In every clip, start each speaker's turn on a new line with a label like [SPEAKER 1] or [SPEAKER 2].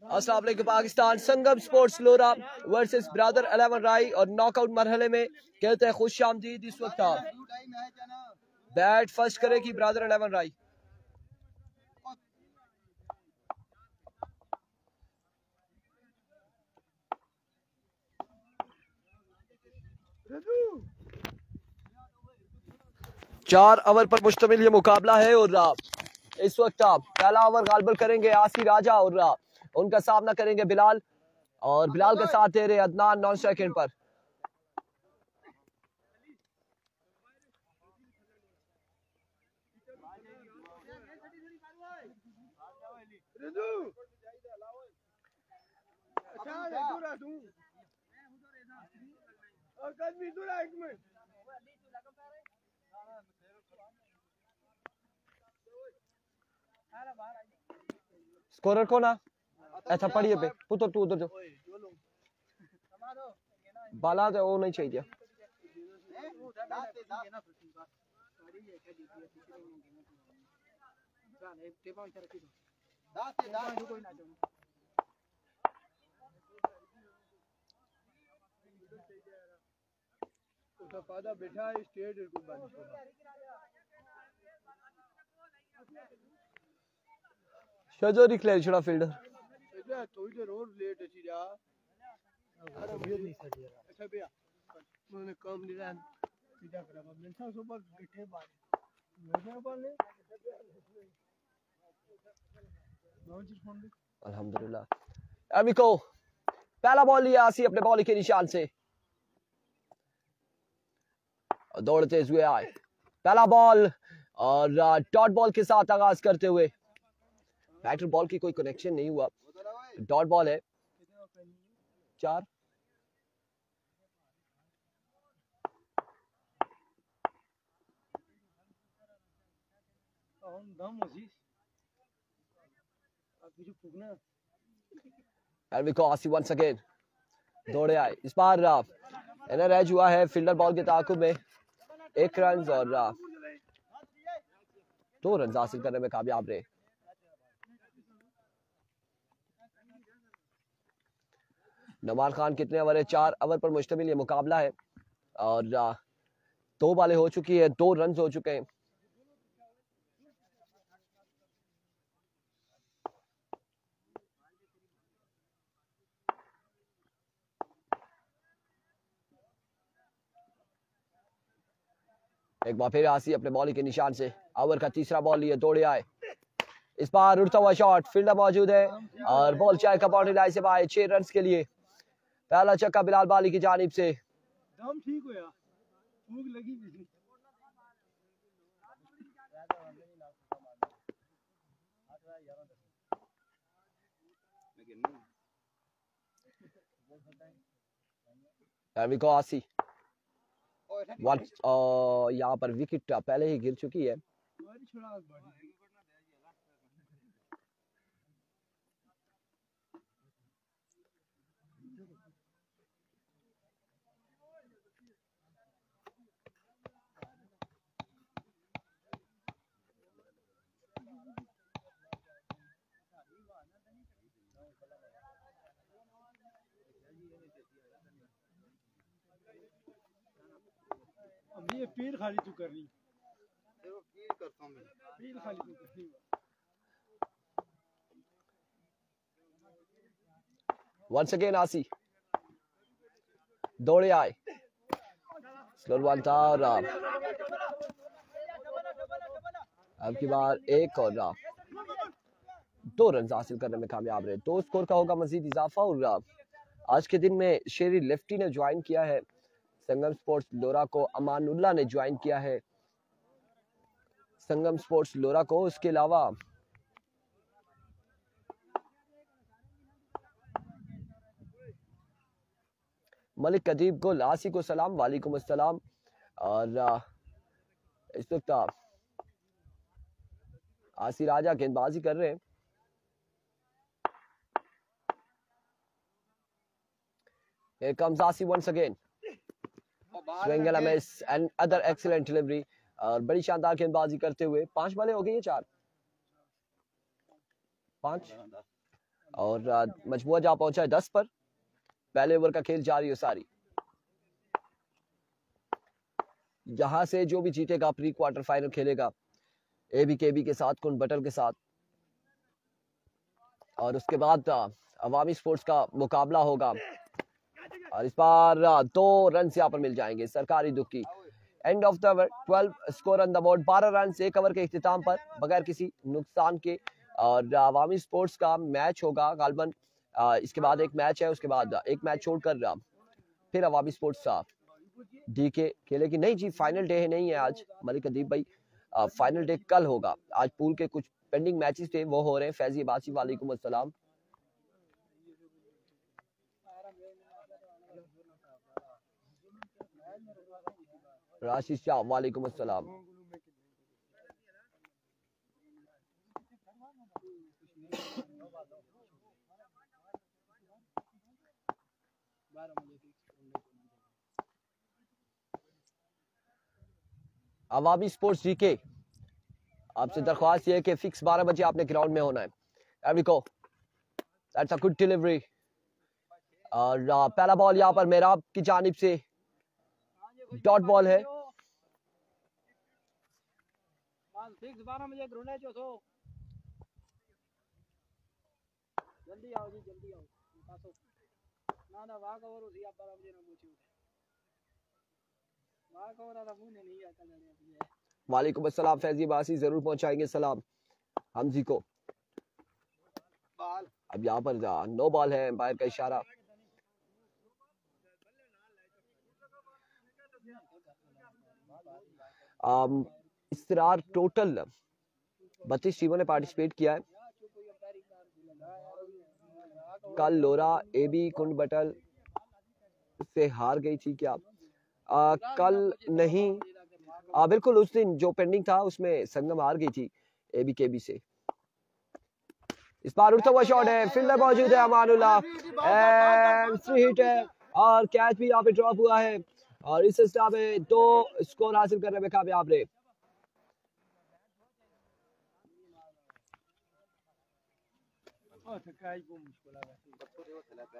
[SPEAKER 1] अस्सलाम वालेकुम पाकिस्तान। संगम स्पोर्ट्स लोरा versus brother 11 राई और नॉकआउट मरहले में कहते हैं खुश आमदीद। इस वक्त बैट फर्स्ट करेगी ब्रदर 11 राई। चार ओवर पर मुश्तमिल ये मुकाबला है और इस वक्त पहला ओवर गालबल करेंगे आसी राजा और उनका सामना करेंगे बिलाल और बिलाल का साथ दे रहे अदनान नॉन स्ट्राइक पर। स्कोरर को ना ऐसा पढ़िए पे पुत्र तू उधर जो बाला तो वो नहीं चाहिए।
[SPEAKER 2] बैठा स्टेट
[SPEAKER 1] शजो निकले छड़ा फील्डर
[SPEAKER 2] तो इधर और लेट अछि जा अच्छा भैया मैंने काम नहीं रहा सीधा करा मैं था सुबह गठे बाल योजना वाले
[SPEAKER 1] अल्हम्दुलिल्लाह। अमिको पहला बॉल लिया आसी अपने बॉल के निशान से दौड़ते हुए आए। पहला बॉल और डॉट बॉल के साथ आगाज करते हुए बैटर बॉल की कोई कनेक्शन नहीं हुआ। डॉट बॉल है 4। आसी वंस अगेन दौड़े आए। इस बार एनआरएच हुआ है फील्डर बॉल के ताकुब में 1 रन और 2 रन हासिल करने में कामयाब रहे। नमान खान कितने ओवर है? 4 ओवर पर मुश्तमिल ये मुकाबला है और 2 बॉलें हो चुकी है, 2 रन हो चुके हैं। एक बार फिर आसी अपने बॉलिंग के निशान से ओवर का तीसरा बॉल लिए दौड़े आए। इस बार उड़ता हुआ शॉट फील्डर मौजूद है और बॉल चाय का बाउंड्री लाइन से बाहर 6 रन के लिए पहला छक्का बिलाल बाली की जानिब से।
[SPEAKER 2] दम ठीक होया भूख लगी भी
[SPEAKER 1] को आसी वन यहाँ पर विकेट पहले ही गिर चुकी है।
[SPEAKER 2] ये पीर खाली तू करनी देखो पीर करता हूं मैं पीर खाली तू करनी।
[SPEAKER 1] वंस अगेन आसी दौड़े आए। स्लो वन था और अब की बार 1 और 2 रन हासिल करने में कामयाब रहे। 2 स्कोर का होगा मजीद इजाफा और आज के दिन में शेरी लेफ्टी ने ज्वाइन किया है संगम स्पोर्ट्स लोरा को। अमानुल्लाह ने ज्वाइन किया है संगम स्पोर्ट्स लोरा को। उसके अलावा मलिक अदीब को लासी को सलाम वालेकुम अस्सलाम। और इस वक्त आसी राजा गेंदबाजी कर रहे हैं। Here comes Asi once again. Swing and a miss and other excellent delivery. और बड़ी शानदार गेंदबाजी करते हुए 5 बॉलें हो गई है 4 5 और मजमुआ जा पहुंचा है 10 पर। पहले ओवर का खेल जारी है सारी। यहां से जो भी जीतेगा प्री क्वार्टर फाइनल खेलेगा एबीकेबी के साथ, कुन बटल के साथ, और उसके बाद अवामी स्पोर्ट्स का मुकाबला होगा। और इस बार 2 रन यहाँ पर मिल जाएंगे सरकारी दुक्की। End of the over 12 score on the board, 12 run 1 over के इख्तिताम पर बगैर किसी नुकसान के। और अवामी स्पोर्ट्स का मैच होगा गालबन, इसके बाद एक मैच है, उसके बाद एक मैच छोड़कर फिर अवामी स्पोर्ट्स डीके खेलेगी। नहीं जी, फाइनल डे नहीं है आज मलिक अदीब भाई, फाइनल डे कल होगा। आज पूल के कुछ पेंडिंग मैचेस थे वो हो रहे हैं। फैजी बासी वालेकुम अस्सलाम। राशिद शाह वालेकुम अस्सलाम। अवामी स्पोर्ट्स जीके आपसे दरख्वास्त है कि फिक्स 12 बजे आपने ग्राउंड में होना है। एवरीको दैट्स अ गुड डिलीवरी। और पहला बॉल यहाँ पर मेराब की जानिब से डॉट बॉल है।
[SPEAKER 2] फिक्स 12 बजे ग्राउंड है। जल्दी आओ जी, जल्दी आओ। ना वाह कवर उसी आप 12 बजे ना पूछो। वाह कवर आ मुंह नहीं आता लड़े।
[SPEAKER 1] वालेकुम अस्सलाम फैजी बासी, जरूर पहुंचाएंगे सलाम हमजी को। अब यहाँ पर नो बॉल है, एम्पायर का इशारा। इस तरह टोटल 32 टीमों ने पार्टिसिपेट किया है। कल लोरा एबी कुंड बटल से हार गई थी क्या? कल नहीं, बिल्कुल उस दिन जो पेंडिंग था उसमें संगम हार गई थी एबीकेबी से। इस बार उड़ता हुआ शॉट है, फील्डर मौजूद है अमानुल्लाह, एंड फ्री हिट है और कैच भी यहाँ पे ड्रॉप हुआ है। और इस स्टार में 2 स्कोर हासिल करने में कामयाब रहे।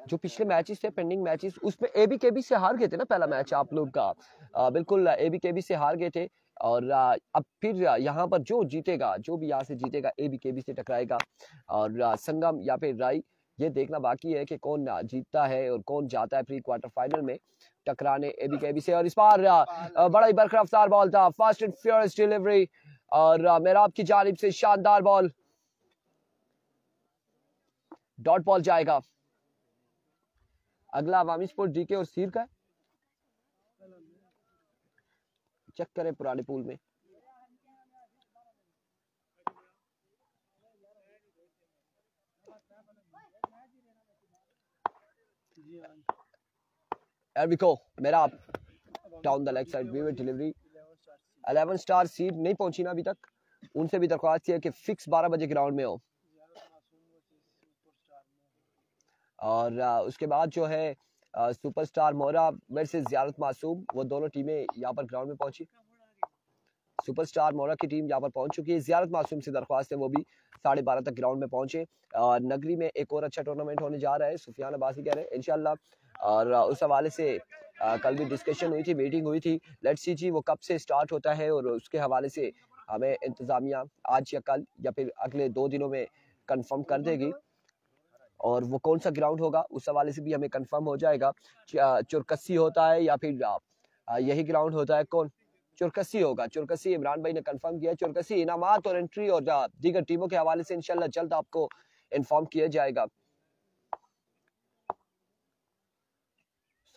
[SPEAKER 1] जो पिछले मैचेस थे पेंडिंग मैचेस, उसमें एबीकेबी से हार गए थे ना पहला मैच आप लोग का। बिल्कुल एबीकेबी से हार गए थे। और अब फिर यहाँ पर जो जीतेगा, जो भी यहाँ से जीतेगा एबीकेबी से टकराएगा। और संगम या फिर राई, ये देखना बाकी है कि कौन जीतता है और कौन जाता है प्री क्वार्टर फाइनल में टकराने एबीकेबी से। और इस बार बड़ा ही बरखरफ्तार बॉल था, फास्ट एंड फ्यूरियस डिलीवरी और मेराब की जानिब से शानदार बॉल, डॉट बॉल जाएगा। अगला अवामी स्पोर्ट डीके और सीर का चेक करें पुराने पूल में। एरविको मेराब down the leg side, vivid delivery. 11 star seed नहीं पहुंची ना अभी तक, उनसे भी दरख्वास्त है कि फिक्स 12 बजे ग्राउंड में हो। और उसके बाद जो है सुपरस्टार मोरा वर्सेस ज़ियारत मासूम, वो दोनों टीमें यहाँ पर ग्राउंड में पहुंची। सुपरस्टार मोरा की टीम यहाँ पर पहुंच चुकी है। ज़ियारत मासूम से दरख्वास्त है वो भी 12:30 तक ग्राउंड में पहुंचे। और नगरी में एक और अच्छा टूर्नामेंट होने जा रहा है, सुफियान अब्बासी कह रहे हैं इंशाल्लाह। और उस हवाले से कल भी डिस्कशन हुई थी, मीटिंग हुई थी। लेट्स सी जी वो कब से स्टार्ट होता है और उसके हवाले से हमें इंतजामिया आज या कल या फिर अगले 2 दिनों में कंफर्म कर देगी। और वो कौन सा ग्राउंड होगा उस हवाले से भी हमें कंफर्म हो जाएगा। चुरकस्सी होता है या फिर यही ग्राउंड होता है, कौन? चुरकस्सी होगा। चुरकस्सी इमरान भाई ने कंफर्म किया। चुरकस्सी इनामात और एंट्री और दीगर टीमों के हवाले से इंशाल्लाह जल्द आपको इन्फॉर्म किया जाएगा।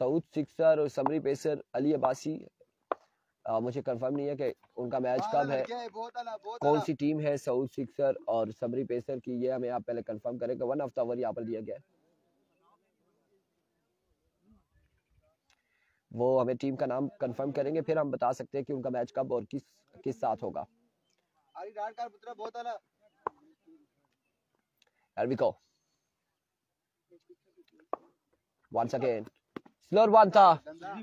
[SPEAKER 1] सऊद सिक्सर और समरी पेसर अली अब्बासी, मुझे कंफर्म नहीं है कि उनका मैच कब है, कौन सी टीम है सऊद सिक्सर और समरी पेसर की, ये हमें आप पहले कंफर्म करेंगे। 1 ऑफ द ओवर यहाँ पर दिया गया है, वो हमें टीम का नाम कंफर्म करेंगे, फिर हम बता सकते हैं कि उनका मैच कब और किस साथ होगा। Here we go. Once again, स्लोर one था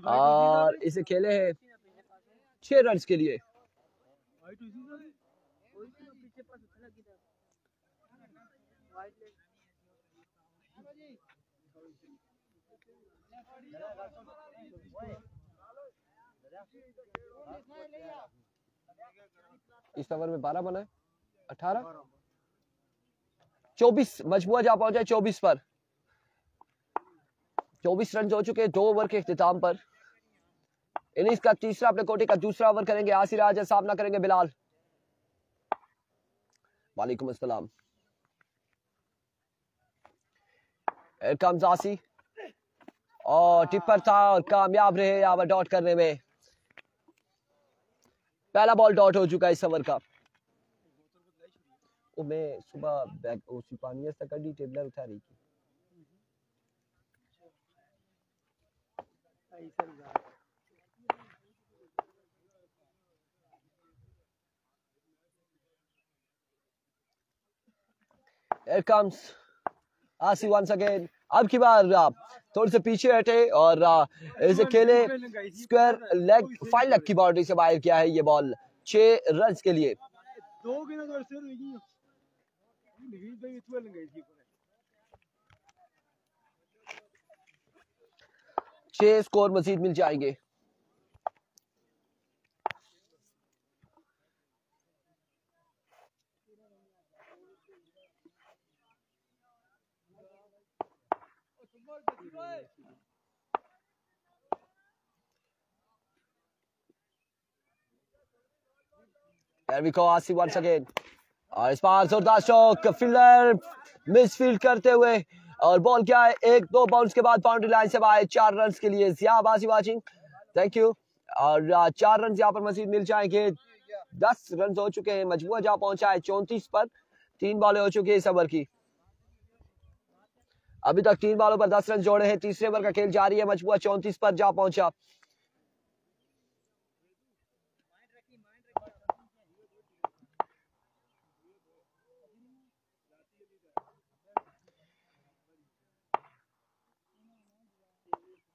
[SPEAKER 1] और इसे खेले हैं 6 रन के लिए। इस ओवर में 12 बना है, 18 24 मजबूआ जा पहुंचा है 24 पर। 24 रन हो चुके हैं 2 ओवर के इख्तिताम पर। इनिंग्स का तीसरा अपने कोटे का दूसरा ओवर करेंगे आसिर राजा, सामना करेंगे बिलाल। वालेकुम अस्सलाम। आसी और टिप्पर था और कामयाब रहे यहाँ पर डॉट करने में। पहला बॉल डॉट हो चुका है इस ओवर का। वो मैं सुबह बैग उसी पानी से कड़ी टेबलर उठा रही थी। Here comes आसी once again। अब की बार थोड़े से पीछे हटे और इसे खेले स्क्वायर लेग 5 लेग की बाउंड्री से बाहर किया है ये बॉल 6 रन के लिए। 6 स्कोर मजीद मिल जाएंगे। There we go, आसी once again। और इस बार जोरदार शॉट, फील्डर मिसफील्ड करते हुए और बॉल क्या है 1-2 बाउंस के बाद बाउंड्री लाइन से बाहर 4 रन के लिए। जिया बाजी वाचिंग, थैंक यू। और 4 रन यहाँ पर मजीद मिल जाएंगे। 10 रन हो चुके हैं। मजबूआ जा पहुंचा है 34 पर। 3 बॉलें हो चुकी है इस ओवर की। अभी तक 3 बॉलों पर 10 रन जोड़े हैं। तीसरे ओवर का खेल जारी है। मजबूआ 34 पर जा पहुंचा।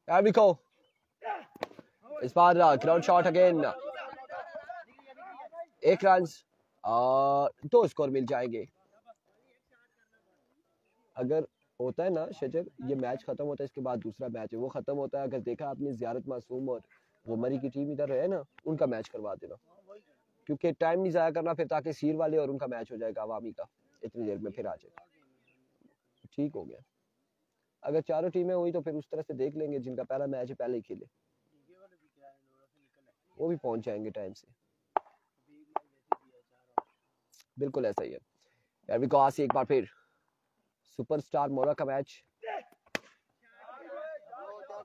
[SPEAKER 1] There we go। इस बार ग्राउंड शॉट अगेन 1 रन और 2 स्कोर मिल जाएंगे। अगर होता है ना शजर, ये मैच खत्म होता है इसके बाद दूसरा मैच है वो खत्म होता है। अगर देखा आपने ज़ियारत मासूम और वो मरी की टीम इधर है ना, उनका मैच करवा देना क्योंकि टाइम नहीं जाया करना फिर, ताकि सीर वाले और उनका मैच हो जाएगा अवामी का इतनी देर में फिर आ जाए। ठीक हो गया। अगर चारों टीमें हुई तो फिर उस तरह से देख लेंगे जिनका पहला मैच है पहले ही खेले, वो भी पहुंच जाएंगे टाइम से। बिल्कुल ऐसा ही है यार। भी आसी एक बार फिर सुपरस्टार मोरा का मैच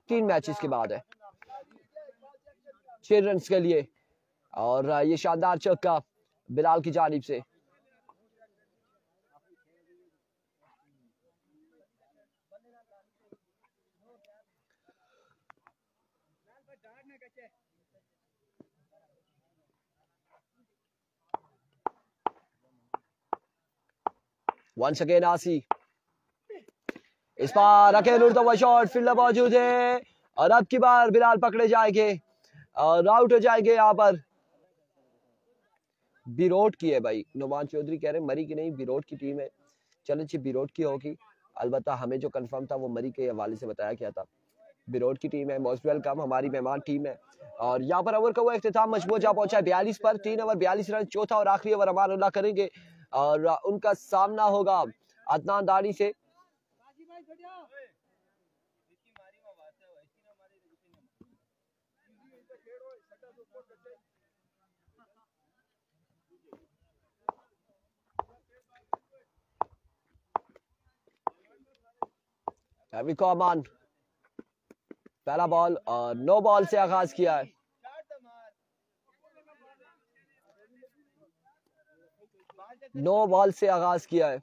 [SPEAKER 1] 3 मैचेस के बाद है 6 रन के लिए। और ये शानदार चौका बिलाल की जानिब से। Once again आसी। इस बार अकेले उड़ता हुआ शॉट, फील्डर मौजूद है और अब की बार बिलाल पकड़े जाएंगे और आउट हो जाएंगे यहाँ पर। बिरोट की है भाई, नुमान चौधरी कह रहे हैं मरी की नहीं, बिरोट की टीम है। चलो जी बिरोट की होगी। अलबत्ता हमें जो कंफर्म था वो मरी के हवाले से बताया गया था। बिरोट की टीम है। मोस्ट वेलकम, हमारी मेहमान टीम है। और यहाँ पर ओवर का वो इख्तिताम मजबूत जा पहुंचा है 42 पर। 3 ओवर 42 रन। चौथा और आखिरी ओवर अमानुल्लाह करेंगे और उनका सामना होगा अदनान दानी से। अमान पहला बॉल और 9 बॉल से आगाज किया है। नो बॉल से आगाज किया है।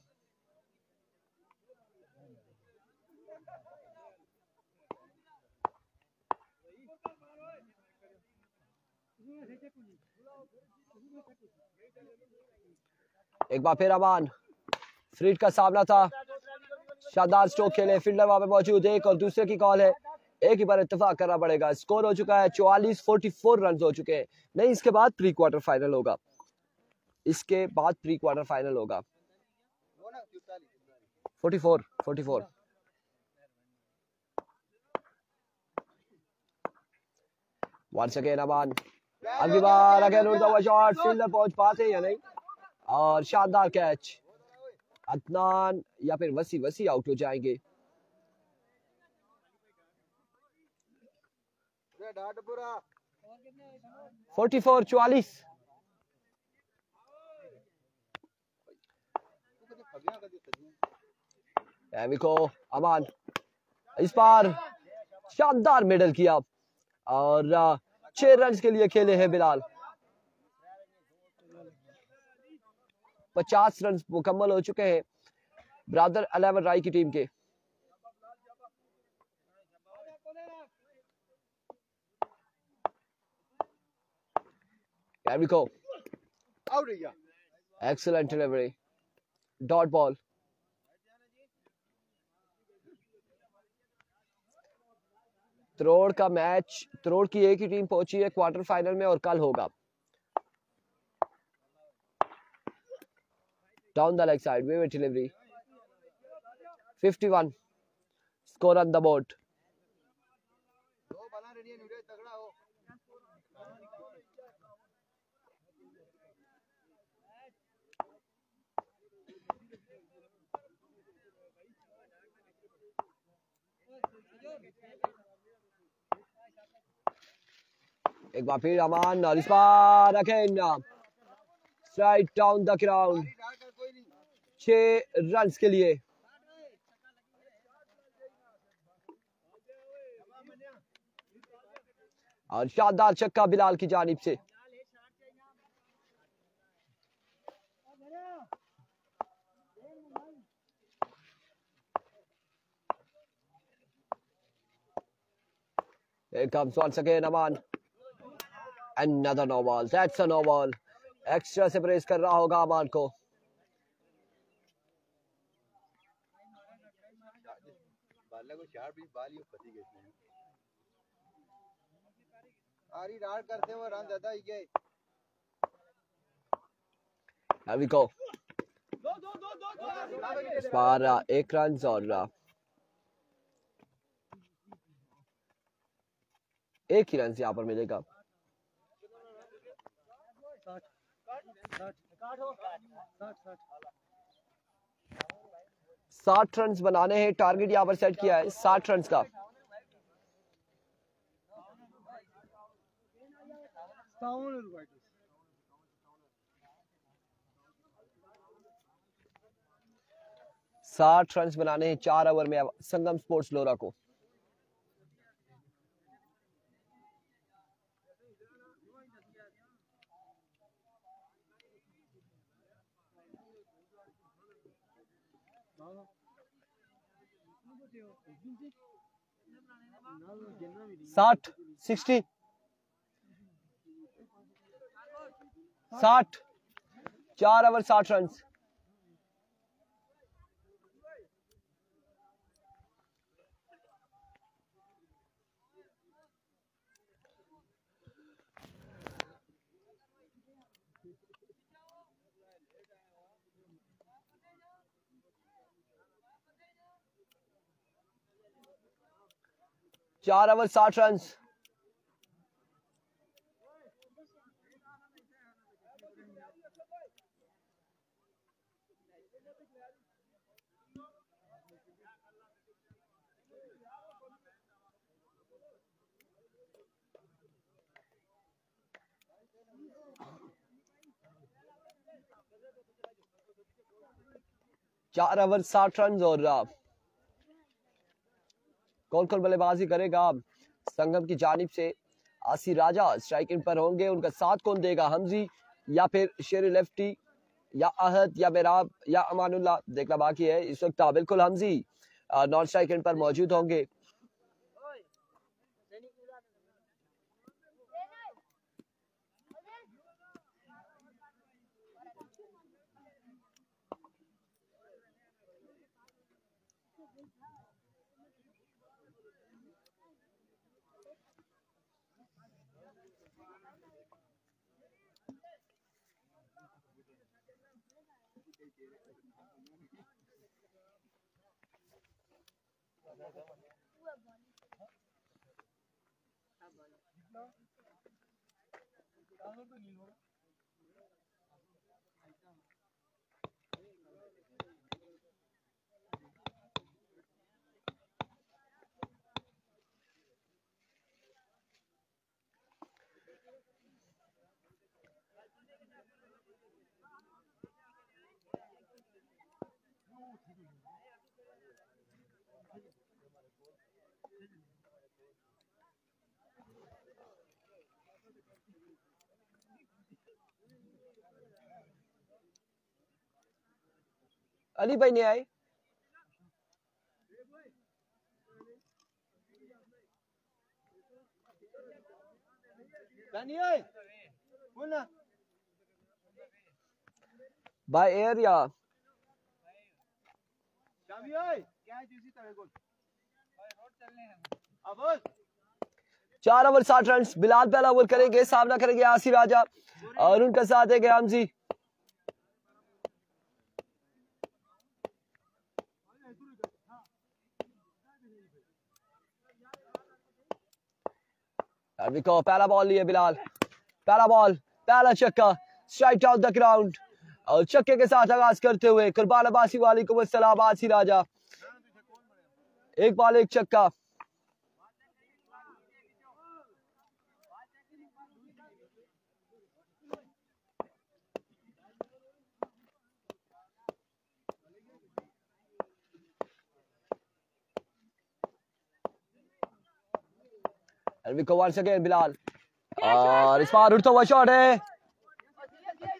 [SPEAKER 1] एक बार फिर अमान, फ्रीड का सामना था, शानदार स्ट्रोक खेले, फील्डर वहां पे मौजूद। एक और दूसरे की कॉल है, एक ही बार इत्तेफाक करना पड़ेगा। स्कोर हो चुका है 44 रन हो चुके हैं। नहीं, इसके बाद प्री क्वार्टर फाइनल होगा। इसके बाद प्री क्वार्टर फाइनल होगा। 44 once again अमान अगली बार अगेन उड़ता हुआ शॉट फील्डर पहुंच पाते या नहीं और शानदार कैच अदनान या फिर वसी आउट हो जाएंगे 44 एमिको अमान इस बार शानदार मिडल किया और 6 रन के लिए खेले हैं बिलाल 50 रन मुकम्मल हो चुके हैं ब्रदर 11 राय की टीम के Emco excellent delivery dot ball त्रोड़ का मैच त्रोड़ की एक ही टीम पहुंची है क्वार्टर फाइनल में और कल होगा down the leg side way delivery 51 score on the board एक बार फिर अमान और इस बार again strike down the ground 6 run के लिए और शानदार छक्का बिलाल की जानिब से Here comes once again Aman. Another no ball. That's a no ball. Extra से प्रेस कर रहा होगा अमान को Here we go. इस बार 1 रन और एक ही रन यहाँ पर मिलेगा 60 रन बनाने हैं टारगेट यहाँ पर सेट किया है 60 रन का साठ रन बनाने हैं 4 ओवर में संगम स्पोर्ट्स लोरा को साठ 60 60 4 ओवर 60 रन चार ओवर 60 रन चार ओवर 60 रन और कौन कौन बल्लेबाजी करेगा संगम की जानिब से आसी राजा स्ट्राइकिंग पर होंगे उनका साथ कौन देगा हमजी या फिर शेर लेफ्टी या अहद या मेराब या अमानुल्लाह देखना बाकी है इस वक्त बिल्कुल हमजी नॉन स्ट्राइकिंग पर मौजूद होंगे अली भाई नहीं आए। बाय एयर या 4 ओवर 60 रन। बिलाल पहला ओवर करेंगे, सामना करेंगे आसी राजा और उनका साथ है हमजी। पहला बॉल लिया बिलाल, पहला बॉल, पहला छक्का, स्ट्राइक डाउन द ग्राउंड और छक्के के साथ आगाज करते हुए कुर्बान अब्बासी वालेकुम अस्सलाम आसी राजा। एक बॉल एक छक्का। once again बिलाल और इस बार उड़ता हुआ शॉट है,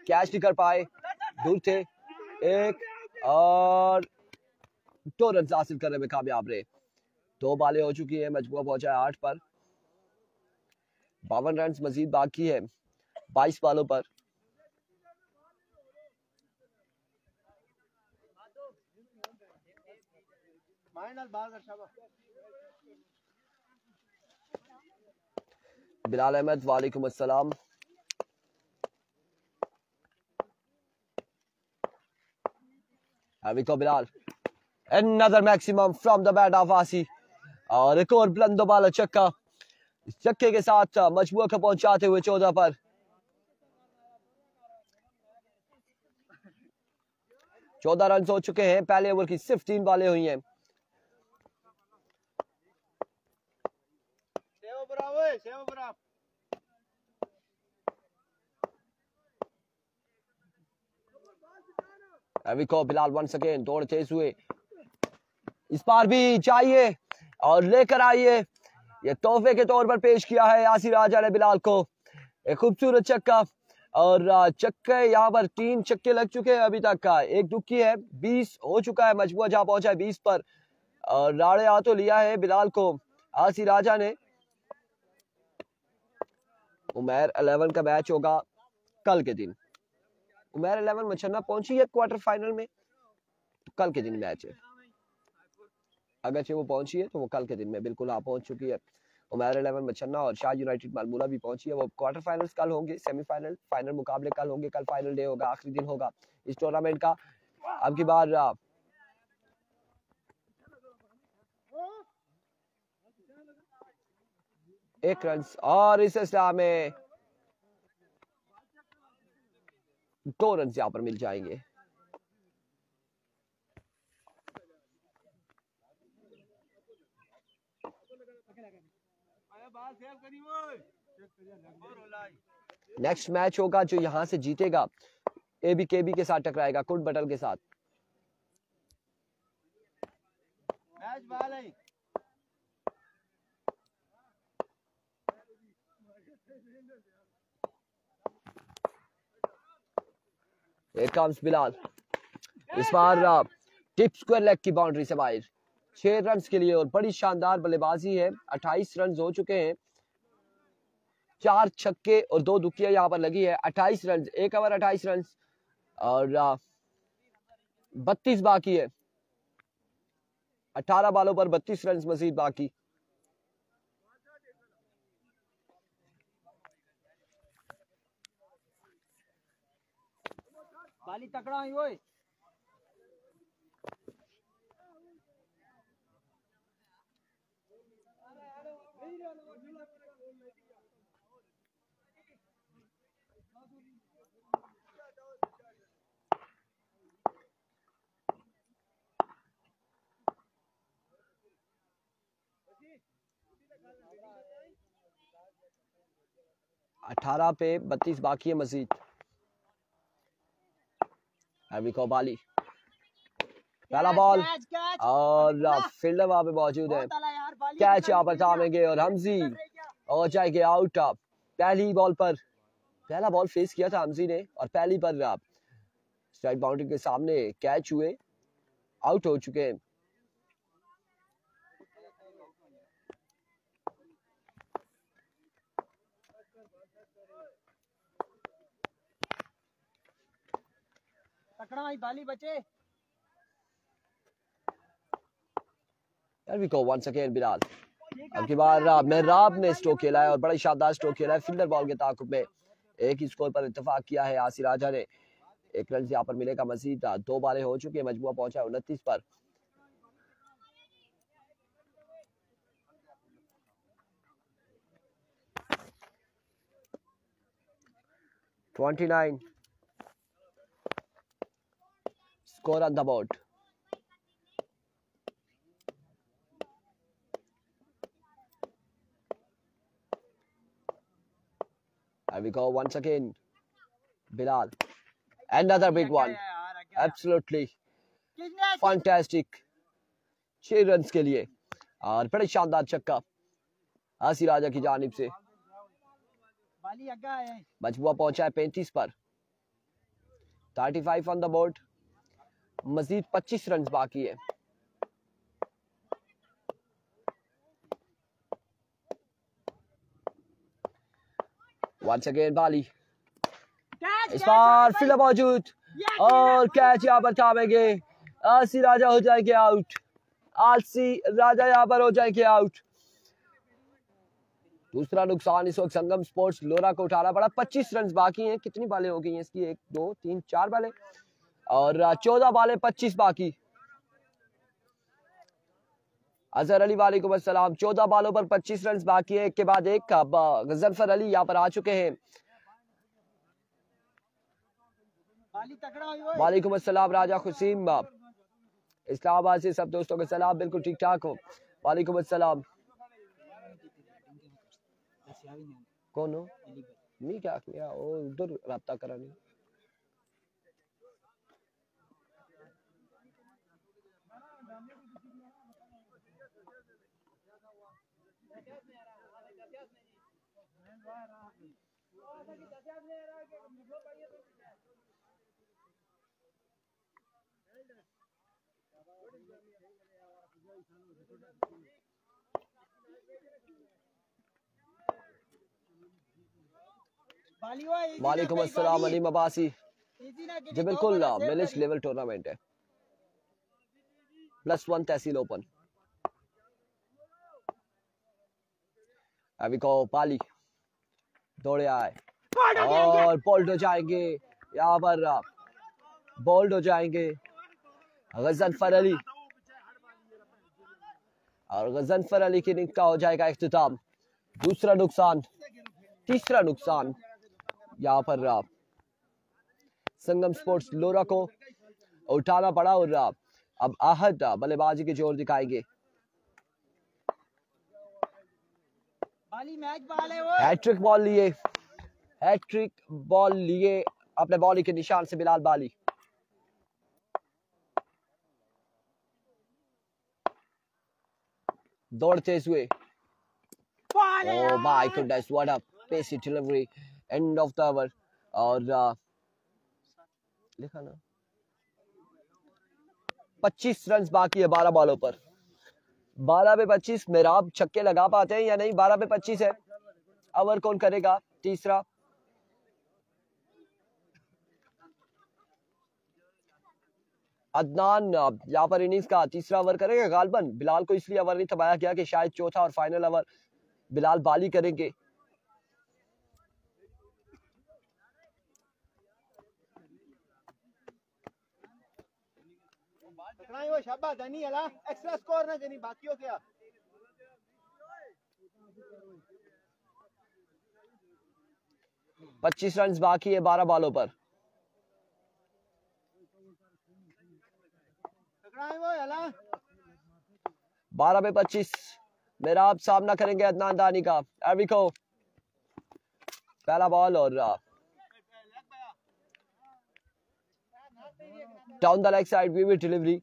[SPEAKER 1] कैच नहीं कर पाए, दूर थे। एक और 2 रन हासिल करने में कामयाब रहे। 2 बालें हो चुकी है, मजबूआ पहुंचा है 8 पर। 52 रन मजीद बाकी है 22 बालों पर। बिलाल अहमद वालेकुम अस्सलाम। Bilal another maximum from the bat of आसी और एक और बुलंद बाला छक्का। इस छक्के के साथ मजबूआ को पहुंचाते हुए 14 पर। 14 रन हो चुके हैं, पहले ओवर की सिर्फ 3 बालें हुई हैं। बिलाल वंस अगेन दौड़ तेज हुए, इस बार भी चाहिए और लेकर आइए। ये तोहफे के तौर पर पेश किया है आसी राजा ने बिलाल को। एक खूबसूरत छक्का और छक्के यहाँ पर 3 छक्के लग चुके हैं अभी तक का, एक दुक्की है। 20 हो चुका है, मजबूआ जहां पहुंचा है 20 पर और राड़े हाथों लिया है बिलाल को आसी राजा ने। उमैर 11 का मैच होगा कल के दिन। उमैर 11 मछन्ना पहुंची है क्वार्टर फाइनल में, तो कल के दिन मैच है। अगरचे वो पहुंची है तो वो कल के दिन में बिल्कुल पहुंच चुकी है। उमैर 11 मछन्ना और शाह यूनाइटेड मालमूला भी पहुंची है। वो क्वार्टर फाइनल्स कल होंगे, सेमीफाइनल फाइनल मुकाबले कल होंगे। कल फाइनल डे होगा, आखिरी दिन होगा इस टूर्नामेंट का। अब की बार एक रन और इस इस्लाह में 2 रन यहाँ पर मिल जाएंगे। नेक्स्ट मैच होगा जो यहां से जीतेगा एबीकेबी के साथ टकराएगा, कुट बटल के साथ। बिलाल इस बार टिप स्क्वायर लेग की बाउंड्री से बाहर 6 रन के लिए और बड़ी शानदार बल्लेबाजी है। 28 रन हो चुके हैं, 4 छक्के और 2 दुकिया यहाँ पर लगी है। 28 रन, 1 ओवर 28 रन और 32 बाकी है। 18 बालों पर 32 रन मजीद बाकी।
[SPEAKER 3] बाली तकड़ा है ओए।
[SPEAKER 1] 18 पे 32 बाकी है मजीद। को बाली पहला बॉल और फील्डर वहां पे मौजूद है, कैच यहाँ पर थामेंगे और हमजी हो जाएंगे आउट। पहली बॉल पर पहला बॉल फेस किया था हमजी ने और पहली पर स्ट्राइक बाउंड्री के सामने कैच हुए, आउट हो चुके हैं।
[SPEAKER 2] बाली बचे।
[SPEAKER 1] There we go once again Bilal. अब की बार मेहराब ने स्ट्रोक खेला है और बड़ा शानदार स्ट्रोक खेला है फील्डर बॉल के ताकुब में। एक ही स्कोर पर इत्तेफाक किया है आसिर राजा ने। एक रन यहाँ पर मिलेगा मजीद। 2 बालें हो चुकी है, मजमुआ पहुंचा है 29 पर। Score on the board. Here we go once again. Bilal. Another big one. Absolutely fantastic. 6 run के लिए और बड़े शानदार छक्का आसिर राजा की जानिब से। मजमुआ पहुंचा है 35 पर। 35 ऑन द बोर्ड। मजीद 25 रन बाकी है। Once again बाली, इस बार फील्डर मौजूद और कैच यहाँ पर थामेंगे। आसिर राजा हो जाएंगे आउट। आसिर राजा यहाँ पर हो जाएंगे आउट। दूसरा नुकसान इस वक्त संगम स्पोर्ट्स लोरा को उठाना पड़ा। 25 रन बाकी हैं। कितनी बालें हो गई हैं इसकी? 1 2 3 4 बालें और 14 बालें 25 बाकी। अजहर अली वालेकुम अस्सलाम। 14 बालों पर 25 रन बाकी है। एक के बाद एक गजनफर अली यहाँ पर आ चुके हैं। वालेकुम अस्सलाम राजा खुसीम इस्लामाबाद से सब दोस्तों के सलाम। बिल्कुल ठीक ठाक हो। वालेकुम अस्सलाम। कौन हो? मैं क्या किया उधर राब्ता करानी। वालेकुम अस्सलाम अली मबासी जी। बिल्कुल मिलिश लेवल टूर्नामेंट है, +1 तहसील ओपन। अभी को पाली दौड़े आए और बोल्ड हो जाएंगे यहाँ पर। बोल्ड हो जाएंगे गजनफर अली और गजनफर अली की इनिंग का हो जाएगा इख्तिताम। दूसरा नुकसान, तीसरा नुकसान यहाँ पर संगम स्पोर्ट्स लोरा को उठाना पड़ा और अब आहद बल्लेबाजी के जोर दिखाएंगे। हैट्रिक बॉल लिए, हैट्रिक बॉल लिए अपने बॉलिंग के निशान से बिलाल बाली। दौड़ते हुए oh my goodness what a pacy delivery end of the over. और लिखा ना 25 रन बाकी है 12 बॉलों पर। 12 पे 25 मेहराब छक्के लगा पाते हैं या नहीं? 12 पे 25 है। ओवर कौन करेगा? तीसरा अदनान यहाँ पर इनिंग्स का तीसरा ओवर करेगा गालबन। बिलाल को इसलिए ओवर नहीं थमाया गया कि शायद चौथा और फाइनल ओवर बिलाल बाली करेंगे।
[SPEAKER 2] शाबाश धनी हला एक्स्ट्रा स्कोर ना जनी बाकी हो गया।
[SPEAKER 1] 25 रन बाकी है 12 बॉलों पर। 12 पे 25 मेरा आप सामना करेंगे अदनान दानी का। एविको पहला बॉल और down the leg side we will delivery.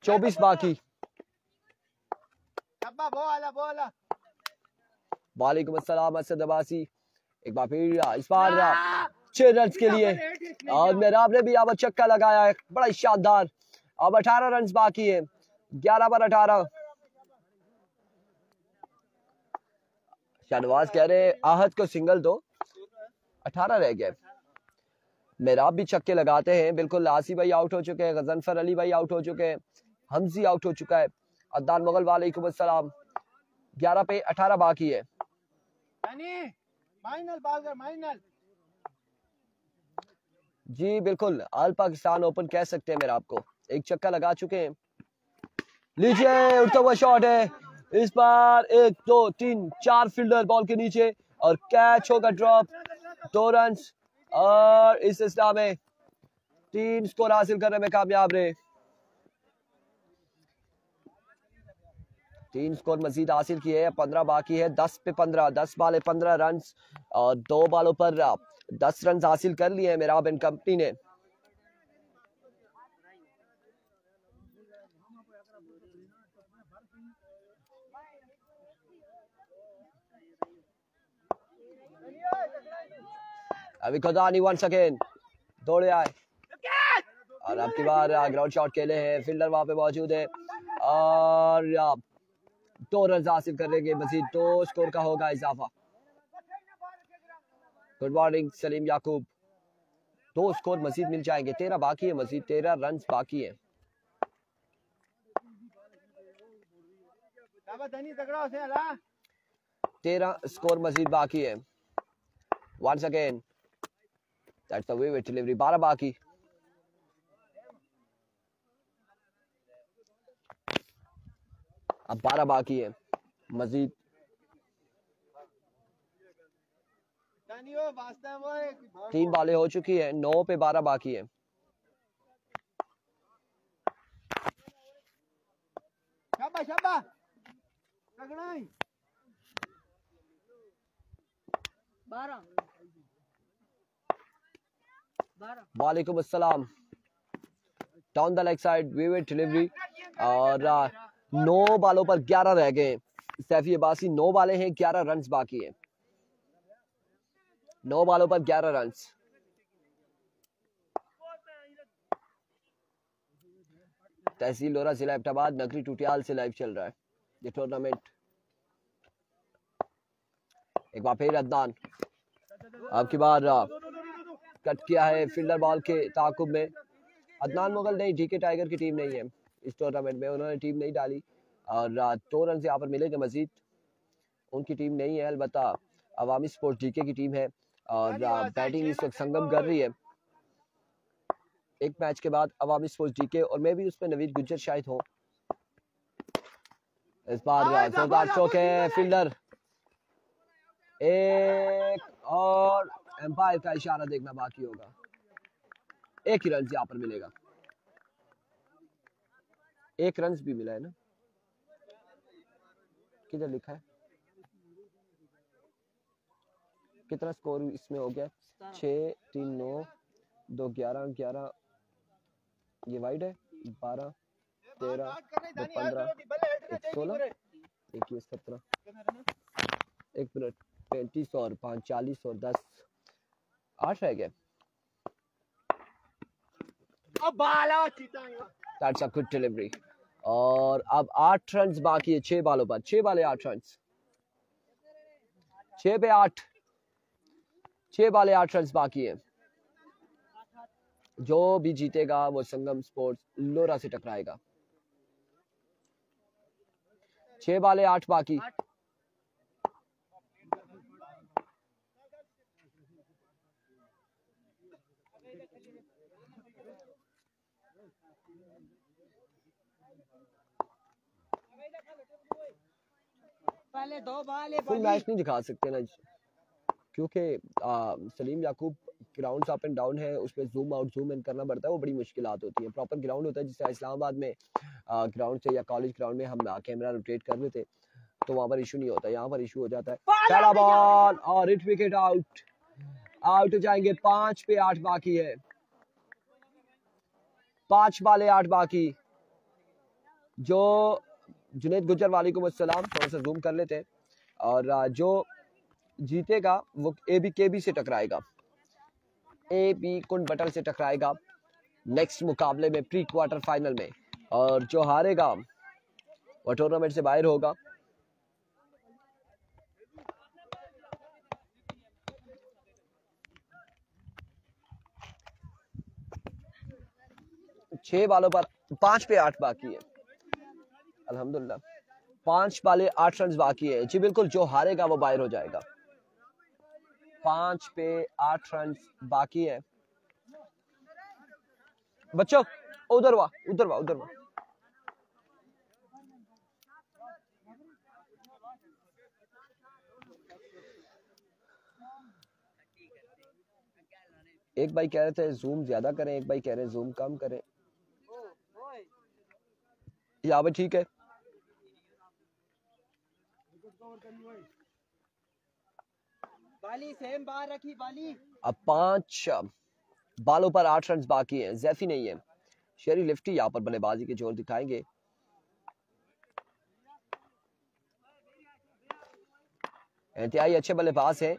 [SPEAKER 1] 24 बाकी। वालेकुम अस्सलाम असद अब्बासी। एक बार फिर इस बार 6 रन के लिए और मेहराब ने भी अब छक्का लगाया है, बड़ा शानदार। अब 18 रन बाकी है, 11 पर 18। शाहनवाज कह रहे आहत को सिंगल दो, 18 रह गए। मेहराब भी छक्के लगाते हैं, बिल्कुल। आसी भाई आउट हो चुके हैं, गजनफर अली भाई आउट हो चुके हैं, हमजी आउट हो चुका है, अदनान मुगल वालेकुम अस्सलाम। 11 पे 18 बाकी है। जी बिल्कुल, ऑल पाकिस्तान ओपन कह सकते हैं। मेरा आपको एक छक्का लगा चुके हैं। लीजिए उड़ता हुआ शॉट है, इस बार 1 2 3 4 फील्डर बॉल के नीचे और कैच होगा ड्रॉप। 2 रन और इस सिलसिला में 3 स्कोर हासिल करने में कामयाब रहे। 3 स्कोर मजीद हासिल किए हैं, 15 बाकी है। 10 पे 15, 10 बाले 15 रन और 2 बालों पर 10 रन हासिल कर लिए हैं मेराब एंड कंपनी ने। अभी खुदानी वंस अगेन दौड़े आए और अब की बार ग्राउंड शॉट खेले हैं, फील्डर वहां पे मौजूद है और 2 रन हासिल करेंगे मजीद। 2 स्कोर का होगा इजाफा। गुड मॉर्निंग सलीम याकूब। 2 स्कोर मजीद मिल जाएंगे। 13 बाकी है, मजीद 13 रन बाकी है। 13 स्कोर मजीद बाकी है। Once again that's the way with delivery. 12 बाकी। अब 12 बाकी है मजीद। 3 बालें हो चुकी है, 9 पे 12 बाकी है। वालेकुम अस्सलाम। Down the leg side we will delivery और 9 बालों पर 11 रह गए। सैफी अब्बासी 9 बाले हैं, 11 रन बाकी है। 9 बालों पर 11 रन। तहसील लोरा जिला एबटाबाद नगरी टूटियाल से लाइव चल रहा है ये टूर्नामेंट। एक बार फिर अदनान, अब की बार कट किया है फील्डर बॉल के ताकुब में। अदनान मुगल नहीं, डीके टाइगर की टीम नहीं है इस टूर्नामेंट में, उन्होंने टीम नहीं डाली और 2 रन यहाँ पर मिलेंगे मजीद। उनकी टीम नहीं है, अलबत्ता अवामी स्पोर्ट्स डीके की टीम है और बैटिंग इस वक्त संगम कर रही है। एक मैच के बाद अवामी स्पोर्ट्स डीके और मैं भी उसमें नवीद गुज्जर शायद हो। इस बार जोरदार स्ट्रोक है, फील्डर एक और एम्पायर का इशारा देखना बाकी होगा। 1 ही रन यहाँ पर मिलेगा। 1 रन भी मिला है ना, किधर लिखा है, कितना स्कोर इसमें हो गया? 6 3 9 2 11 11 ये वाइड है। 12 13 2 15 1 16 1 17 1 मिनट 35 और 5 40 और 10 8 रह गए। That's a good delivery और अब 8 रन बाकी है 6 बालों पर। 6 बाले 8 रन, 6 पे 8, 6 बाले 8 रन बाकी है। जो भी जीतेगा वो संगम स्पोर्ट्स लोरा से टकराएगा। 6 बाले 8 बाकी।
[SPEAKER 3] पहले 2 बाल है,
[SPEAKER 1] फुल मैच नहीं दिखा सकते ना क्योंकि सलीम याकूब ग्राउंड अप एंड डाउन है, उसमें जूम आउट जूम इन करना पड़ता है, वो बड़ी मुश्किलात होती है। प्रॉपर ग्राउंड होता है, जिससे इस्लामाबाद में ग्राउंड से या कॉलेज ग्राउंड में हम कैमरा रोटेट कर लेते तो वहां पर इशू नहीं होता, यहाँ पर इशू हो जाता है। पहला बॉल और हिट विकेट आउट, आउट हो जाएंगे। 5 पे 8 बाकी है, 5 बाले 8 बाकी। जो जुनेद गुजर वालेकुम अस्सलाम, थोड़ा सा जूम कर लेते हैं। और जो जीतेगा वो ABKB से टकराएगा, AB कुंड बटल से टकराएगा नेक्स्ट मुकाबले में, प्री क्वार्टर फाइनल में। और जो हारेगा वो टूर्नामेंट से बाहर होगा। छह बालों पर 5 पे 8 बाकी है, अल्हम्दुलिल्लाह 5 बाले 8 रन बाकी है जी। बिल्कुल, जो हारेगा वो बाहर हो जाएगा। 5 पे 8 रन बाकी है। बच्चों उधर वाह, उधर वाह, उधर वाह। एक भाई कह रहे थे जूम ज्यादा करें, एक भाई कह रहे हैं जूम कम करें। यहाँ पे ठीक है।
[SPEAKER 2] बाली सेम बार रखी बाली।
[SPEAKER 1] अब 5 बालों पर 8 रन बाकी हैं, जैफी नहीं है। शेरी लिफ्टी यहाँ पर बल्लेबाजी के जोर दिखाएंगे। इंतहाई अच्छे बल्लेबाज हैं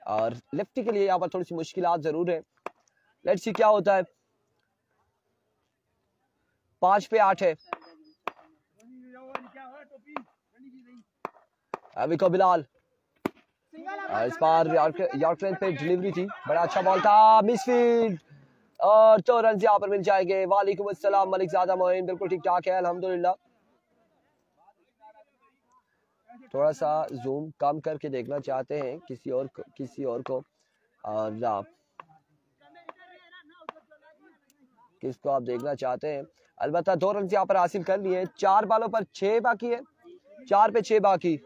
[SPEAKER 1] और लिफ्टी के लिए यहाँ पर थोड़ी सी मुश्किलात जरूर है। लेट्स सी क्या होता है। 5 पे 8 है। अभी को बिलाल, इस बार यॉर्कर पे डिलीवरी थी, बड़ा अच्छा बॉल था, मिसफील्ड और 2 रन यहाँ पर मिल जाएंगे। वालेकुम अस्सलाम मलिक ज़ादा मोइन, बिल्कुल ठीक ठाक है अल्हम्दुलिल्लाह। थोड़ा सा जूम कम करके देखना चाहते हैं किसी और को और किसको आप देखना चाहते हैं। अलबत्ता 2 रन यहाँ पर हासिल कर लिए। 4 बालों पर 6 बाकी है, 4 पे 6 बाकी,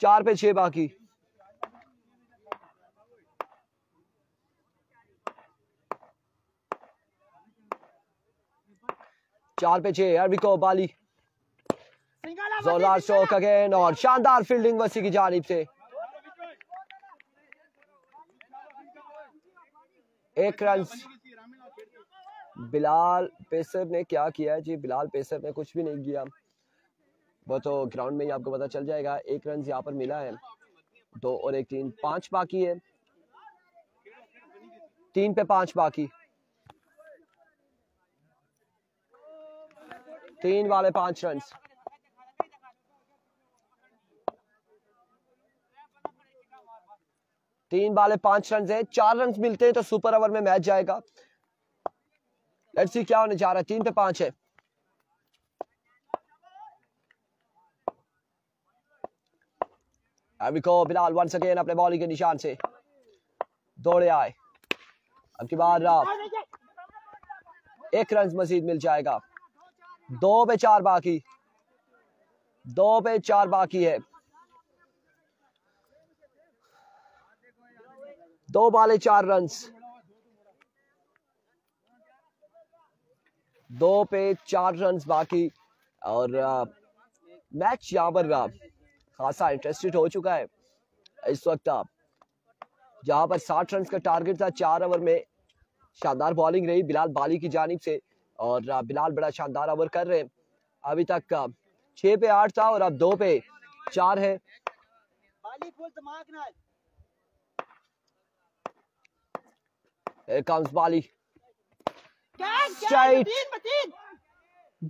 [SPEAKER 1] 4 पे 6 बाकी। चार पे 6 अरबिको बाली, जोरदार स्ट्रोक अगेन और शानदार फील्डिंग वसी की जानिब से। 1 रन। बिलाल पेसर ने क्या किया है जी? बिलाल पेसर ने कुछ भी नहीं किया, वो तो ग्राउंड में ही आपको पता चल जाएगा। 1 रन यहाँ पर मिला है, 2 और 1 3, 5 बाकी है, 3 पे 5 बाकी, 3 वाले 5 रन। तीन बाले 5 रन है, 4 रन मिलते हैं तो सुपर ओवर में मैच जाएगा। लेट्स सी क्या होने जा रहा है। 3 पे 5 है। अबिको बिलाल वंस अगेन अपने बॉलिंग के निशान से दौड़े आए। अब की बार 1 रन मजीद मिल जाएगा। 2 पे 4 बाकी, 2 पे 4 बाकी है। 2 बाले 4 रन, 2 पे 4 रन बाकी और मैच यहाँ पर खासा इंटरेस्टेड हो चुका है इस वक्त। जहां पर 60 रन का टारगेट था 4 ओवर में, शानदार बॉलिंग रही बिलाल बाली की जानिब से और बिलाल बड़ा शानदार ओवर कर रहे हैं। अभी तक 6 पे 8 था और अब 2 पे 4 है। Here comes Bali. Straight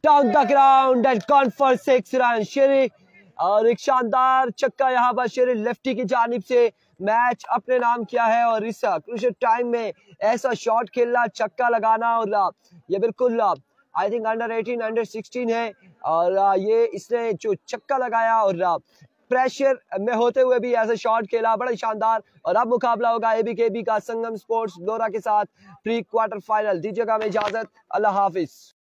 [SPEAKER 1] down the ground and gone for 6 runs. शेरी और एक शानदार छक्का यहाँ पर शेरी लेफ्टी की जानिब से मैच अपने नाम किया है। और इस क्रूशियल टाइम में ऐसा शॉट खेलना, छक्का लगाना, और ये बिल्कुल आई थिंक अंडर 18 अंडर 16 है और ये इसने जो छक्का लगाया और प्रेशर में होते हुए भी ऐसा शॉट खेला, बड़ा शानदार। और अब मुकाबला होगा ABKB का संगम स्पोर्ट्स ब्लोरा के साथ प्री क्वार्टर फाइनल। दीजिएगा हमें इजाजत, अल्लाह हाफिज।